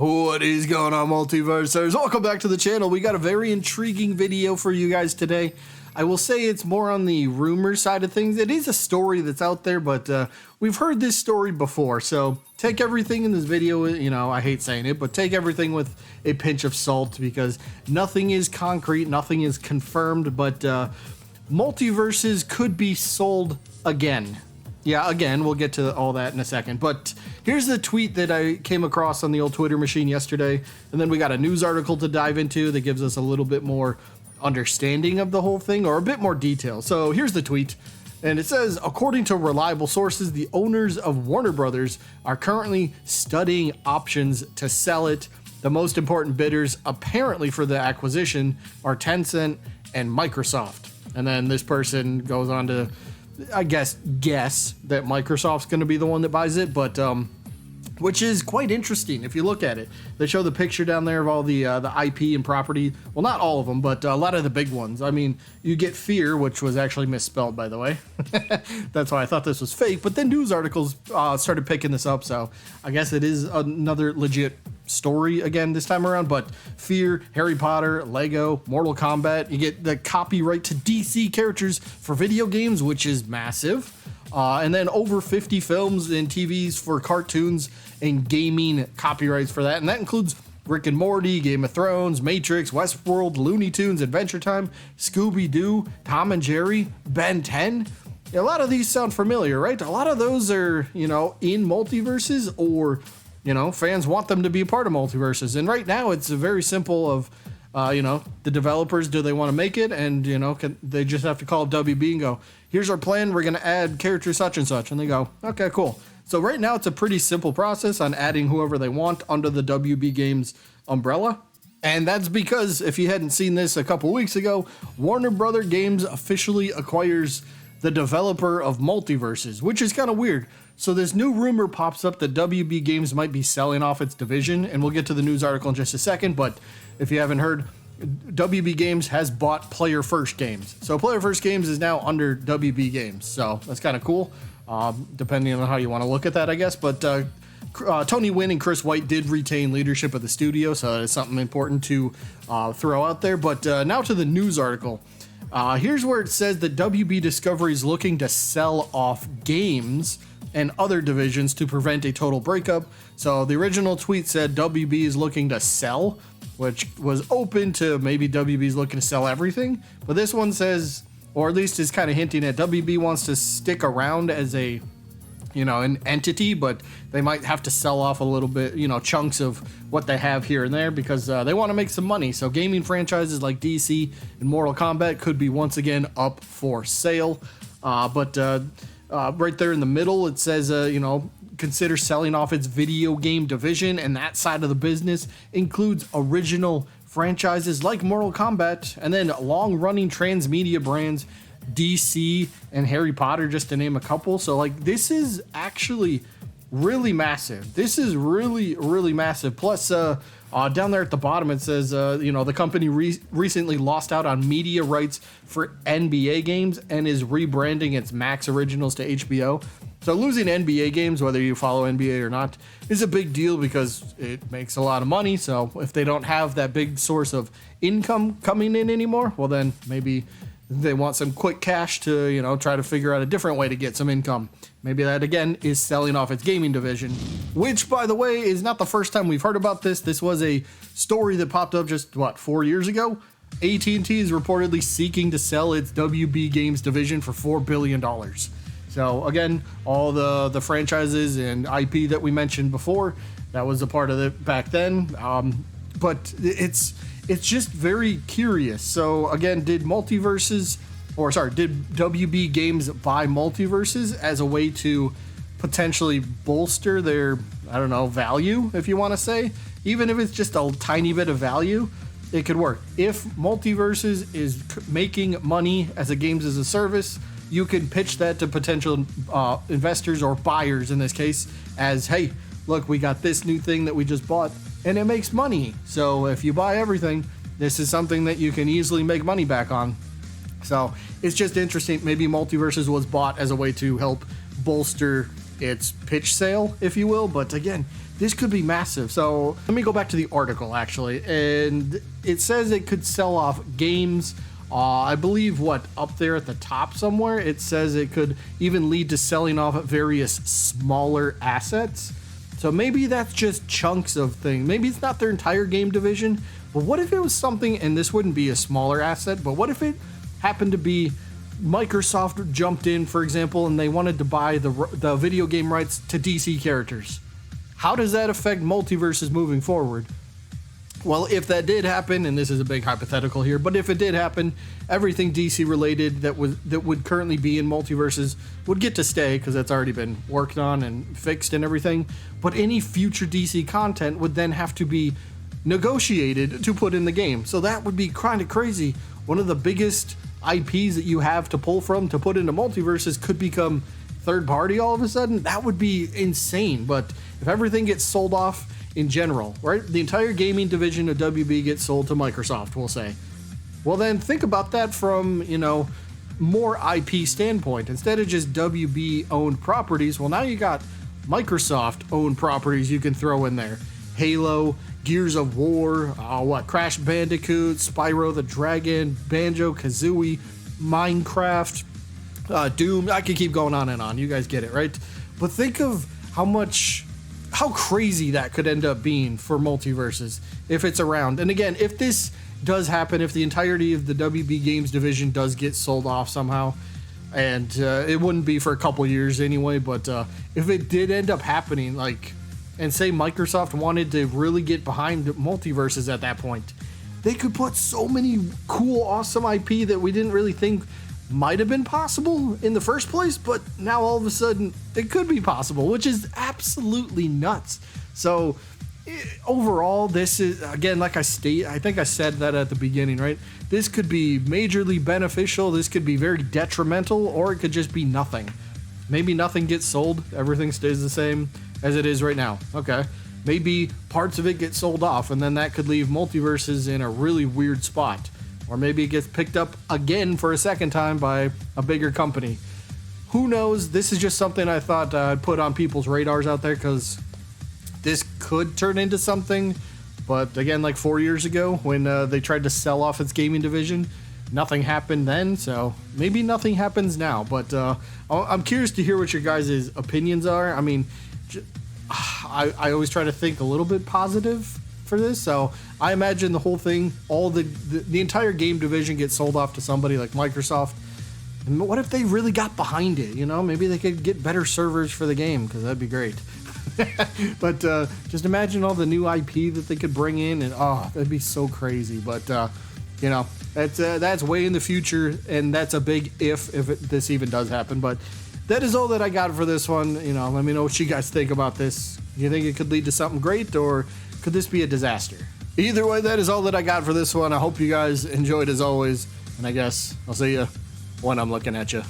What is going on, Multiversers? Welcome back to the channel. We got a very intriguing video for you guys today. I will say it's more on the rumor side of things. It is a story that's out there, but we've heard this story before. So take everything in this video, you know, I hate saying it, but take everything with a pinch of salt because nothing is concrete, nothing is confirmed, but Multiverses could be sold again. Yeah, again, we'll get to all that in a second, but here's the tweet that I came across on the old Twitter machine yesterday, and then we got a news article to dive into that gives us a little bit more understanding of the whole thing, or a bit more detail. So here's the tweet, and it says, according to reliable sources, the owners of Warner Brothers are currently studying options to sell it. The most important bidders apparently for the acquisition are Tencent and Microsoft. And then this person goes on to, I guess that Microsoft's going to be the one that buys it, but which is quite interesting if you look at it. They show the picture down there of all the IP and property. Well, not all of them, but a lot of the big ones. I mean, you get Fear, which was actually misspelled, by the way. That's why I thought this was fake. But then news articles started picking this up, so I guess it is another legit story again this time around. But Fear, Harry Potter, Lego, Mortal Kombat. You get the copyright to DC characters for video games, which is massive. And then over 50 films and TVs for cartoons and gaming copyrights for that. And that includes Rick and Morty, Game of Thrones, Matrix, Westworld, Looney Tunes, Adventure Time, Scooby-Doo, Tom and Jerry, Ben 10. A lot of these sound familiar, right? A lot of those are, you know, in multiverses, or, you know, fans want them to be a part of multiverses. And right now it's very simple of, you know, the developers, do they want to make it? And, you know, they just have to call WB and go, here's our plan. We're going to add character such and such. And they go, okay, cool. So right now it's a pretty simple process on adding whoever they want under the WB Games umbrella. And that's because if you hadn't seen this a couple weeks ago, Warner Brother Games officially acquires the developer of Multiverses, which is kind of weird. So this new rumor pops up that WB Games might be selling off its division, and we'll get to the news article in just a second, but if you haven't heard, WB Games has bought Player First Games. So Player First Games is now under WB Games, so that's kind of cool, depending on how you want to look at that, I guess. But Tony Wynn and Chris White did retain leadership of the studio, so that's something important to throw out there. But now to the news article. Here's where it says that WB Discovery is looking to sell off games and other divisions to prevent a total breakup. So the original tweet said WB is looking to sell, which was open to maybe WB is looking to sell everything. But this one says, or at least is kind of hinting at WB wants to stick around as a, you know, an entity, but they might have to sell off a little bit, you know, chunks of what they have here and there because they want to make some money. So gaming franchises like DC and Mortal Kombat could be once again up for sale. But right there in the middle, it says, you know, consider selling off its video game division, and that side of the business includes original franchises like Mortal Kombat, and then long-running transmedia brands, DC and Harry Potter, just to name a couple. So, like, this is actually really massive. This is really, really massive. Plus, down there at the bottom, it says, you know, the company recently lost out on media rights for NBA games and is rebranding its Max Originals to HBO. So losing NBA games, whether you follow NBA or not, is a big deal because it makes a lot of money. So if they don't have that big source of income coming in anymore, well, then maybe they want some quick cash to, you know, try to figure out a different way to get some income. Maybe that, again, is selling off its gaming division, which, by the way, is not the first time we've heard about this. This was a story that popped up just, 4 years ago? AT&T is reportedly seeking to sell its WB Games division for $4 billion. So, again, all the franchises and IP that we mentioned before, that was a part of it back then. But it's just very curious. So, again, did WB Games buy Multiverses as a way to potentially bolster their, I don't know, value, if you want to say? Even if it's just a tiny bit of value, it could work. If Multiverses is making money as a games as a service, you can pitch that to potential investors or buyers in this case as, hey, look, we got this new thing that we just bought and it makes money. So if you buy everything, this is something that you can easily make money back on. So it's just interesting. Maybe Multiverses was bought as a way to help bolster its pitch sale, if you will. But again, this could be massive. So let me go back to the article actually, and it says it could sell off games. I believe up there at the top somewhere, it says it could even lead to selling off various smaller assets. So maybe that's just chunks of things. Maybe it's not their entire game division, but what if it was something, and this wouldn't be a smaller asset, but what if it happened to be Microsoft jumped in, for example, and they wanted to buy the video game rights to DC characters? How does that affect Multiversus moving forward? Well, if that did happen, and this is a big hypothetical here, but if it did happen, everything DC related that would currently be in Multiversus would get to stay because that's already been worked on and fixed and everything. But any future DC content would then have to be negotiated to put in the game. So that would be kind of crazy. One of the biggest IPs that you have to pull from to put into Multiversus could become third party all of a sudden. That would be insane. But if everything gets sold off in general, right? The entire gaming division of WB gets sold to Microsoft, we'll say. Well, then think about that from, more IP standpoint. Instead of just WB owned properties, well, now you got Microsoft owned properties you can throw in there. Halo, Gears of War, Crash Bandicoot, Spyro the Dragon, Banjo-Kazooie, Minecraft, Doom. I could keep going on and on. You guys get it, right? But think of how crazy that could end up being for Multiversus if it's around. And again, if this does happen, if the entirety of the WB Games division does get sold off somehow, and it wouldn't be for a couple years anyway, but if it did end up happening, and say Microsoft wanted to really get behind Multiversus at that point, they could put so many cool, awesome IP that we didn't really think might have been possible in the first place, but now all of a sudden it could be possible, which is absolutely nuts. So overall, this is, again, I think I said that at the beginning, right? This could be majorly beneficial, this could be very detrimental, or it could just be nothing. Maybe nothing gets sold, everything stays the same as it is right now. Okay, maybe parts of it get sold off, and then that could leave Multiversus in a really weird spot. Or maybe it gets picked up again for a second time by a bigger company. Who knows? This is just something I thought I'd put on people's radars out there, because this could turn into something. But again, 4 years ago when they tried to sell off its gaming division, nothing happened then. So maybe nothing happens now. But I'm curious to hear what your guys' opinions are. I mean, I always try to think a little bit positive for this, so I imagine the whole thing, all the entire game division gets sold off to somebody like Microsoft. And what if they really got behind it? Maybe they could get better servers for the game, because that'd be great. But just imagine all the new IP that they could bring in, and that'd be so crazy. But that's way in the future, and that's a big if this even does happen. But that is all that I got for this one. Let me know what you guys think about this. Do you think it could lead to something great, or could this be a disaster? Either way, that is all that I got for this one. I hope you guys enjoyed as always, and I guess I'll see you when I'm looking at you.